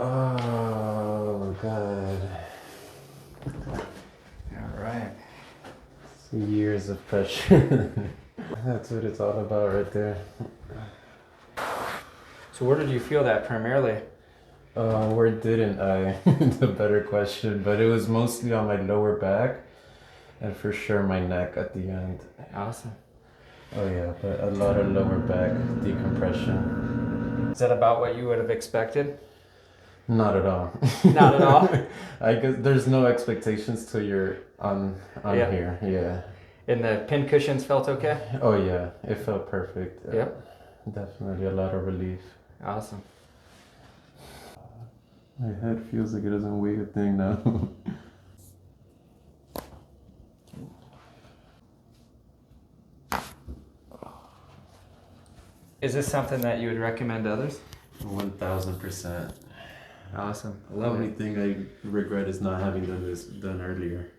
Oh, God. All right. Years of pressure. That's what it's all about right there. So where did you feel that primarily? Where didn't I? The better question, but it was mostly on my lower back and for sure my neck at the end. Awesome. Oh yeah, but a lot of lower back decompression. Is that about what you would have expected? Not at all. Not at all? I guess there's no expectations till you're on Yeah. here. Yeah. And the pin cushions felt okay? Oh yeah, it felt perfect. Yep. Definitely a lot of relief. Awesome. My head feels like it doesn't weigh a thing now. Is this something that you would recommend to others? 1000%. Awesome. I The love only it. thing I regret is not having done this done earlier.